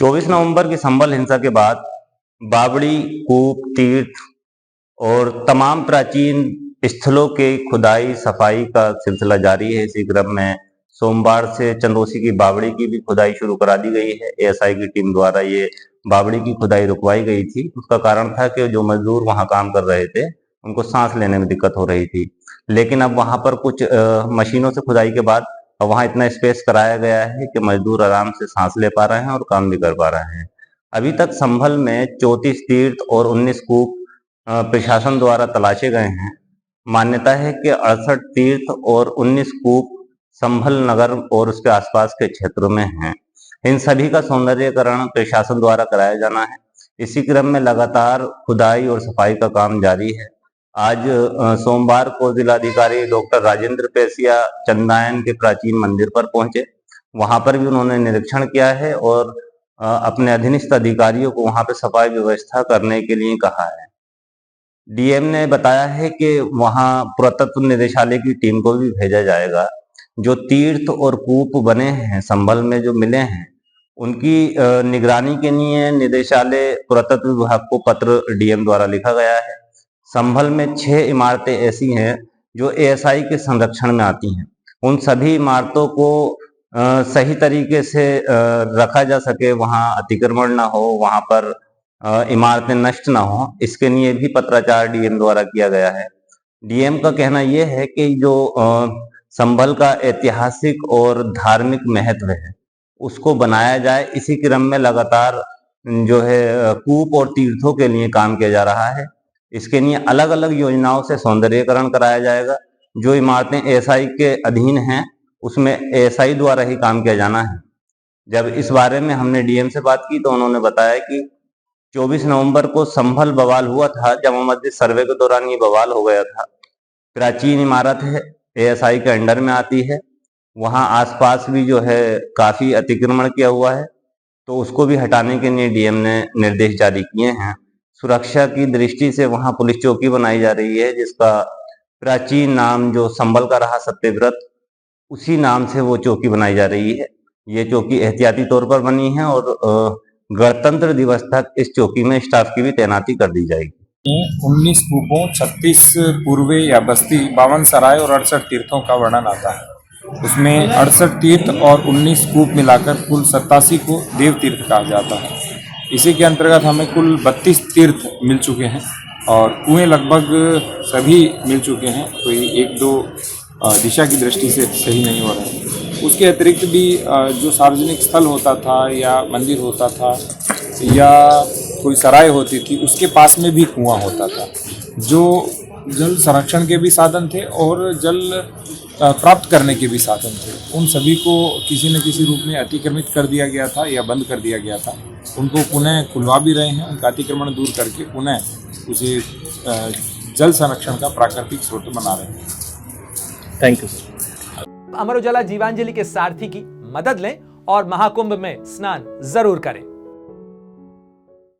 24 नवंबर की संभल हिंसा के बाद बावड़ी, कूप, तीर्थ और तमाम प्राचीन स्थलों के खुदाई सफाई का सिलसिला जारी है। इसी क्रम में सोमवार से चंदोसी की बावड़ी की भी खुदाई शुरू करा दी गई है। एएसआई की टीम द्वारा ये बावड़ी की खुदाई रुकवाई गई थी। उसका कारण था कि जो मजदूर वहां काम कर रहे थे उनको सांस लेने में दिक्कत हो रही थी, लेकिन अब वहां पर कुछ मशीनों से खुदाई के बाद वहां इतना स्पेस कराया गया है कि मजदूर आराम से सांस ले पा रहे हैं और काम भी कर पा रहे हैं। अभी तक संभल में 34 तीर्थ और 19 कूप प्रशासन द्वारा तलाशे गए हैं। मान्यता है कि 68 तीर्थ और 19 कूप संभल नगर और उसके आसपास के क्षेत्रों में हैं। इन सभी का सौंदर्यीकरण प्रशासन द्वारा कराया जाना है। इसी क्रम में लगातार खुदाई और सफाई का काम जारी है। आज सोमवार को जिलाधिकारी डॉक्टर राजेंद्र पेसिया चंदायन के प्राचीन मंदिर पर पहुंचे। वहां पर भी उन्होंने निरीक्षण किया है और अपने अधीनस्थ अधिकारियों को वहां पर सफाई व्यवस्था करने के लिए कहा है। डीएम ने बताया है कि वहां पुरातत्व निदेशालय की टीम को भी भेजा जाएगा। जो तीर्थ और कूप बने हैं संभल में जो मिले हैं उनकी निगरानी के लिए निदेशालय पुरातत्व विभाग को पत्र डीएम द्वारा लिखा गया है। संभल में 6 इमारतें ऐसी हैं जो एएसआई के संरक्षण में आती हैं। उन सभी इमारतों को सही तरीके से रखा जा सके, वहां अतिक्रमण ना हो, वहां पर इमारतें नष्ट ना हो, इसके लिए भी पत्राचार डीएम द्वारा किया गया है। डीएम का कहना यह है कि जो संभल का ऐतिहासिक और धार्मिक महत्व है उसको बनाया जाए। इसी क्रम में लगातार जो है कूप और तीर्थों के लिए काम किया जा रहा है। इसके लिए अलग अलग योजनाओं से सौंदर्यीकरण कराया जाएगा। जो इमारतें एएसआई के अधीन हैं उसमें एएसआई द्वारा ही काम किया जाना है। जब इस बारे में हमने डीएम से बात की तो उन्होंने बताया कि 24 नवंबर को संभल बवाल हुआ था। जामा मस्जिद सर्वे के दौरान ये बवाल हो गया था। प्राचीन इमारत है, एएसआई के अंडर में आती है। वहां आसपास भी जो है काफी अतिक्रमण किया हुआ है, तो उसको भी हटाने के लिए डीएम ने निर्देश जारी किए हैं। सुरक्षा की दृष्टि से वहां पुलिस चौकी बनाई जा रही है, जिसका प्राचीन नाम जो संभल का रहा सत्यव्रत, उसी नाम से वो चौकी बनाई जा रही है। ये चौकी एहतियाती तौर पर बनी है और गणतंत्र दिवस तक इस चौकी में स्टाफ की भी तैनाती कर दी जाएगी। 19 कूपों, 36 पूर्वे या बस्ती, 52 सराय और 68 तीर्थों का वर्णन आता है। उसमें 68 तीर्थ और 19 कूप मिलाकर कुल 87 को देव तीर्थ कहा जाता है। इसी के अंतर्गत हमें कुल 32 तीर्थ मिल चुके हैं और कुएं लगभग सभी मिल चुके हैं। कोई एक दो दिशा की दृष्टि से सही नहीं हो रहा है। उसके अतिरिक्त भी जो सार्वजनिक स्थल होता था या मंदिर होता था या कोई सराय होती थी उसके पास में भी कुआं होता था, जो जल संरक्षण के भी साधन थे और जल प्राप्त करने के भी साधन थे। उन सभी को किसी न किसी रूप में अतिक्रमित कर दिया गया था या बंद कर दिया गया था। उनको पुनः खुलवा भी रहे हैं, उनका अतिक्रमण दूर करके पुनः उसे जल संरक्षण का प्राकृतिक स्रोत बना रहे हैं। Thank you sir. Amar Ujala Jeevanjali के सारथी की मदद लें और महाकुंभ में स्नान जरूर करें।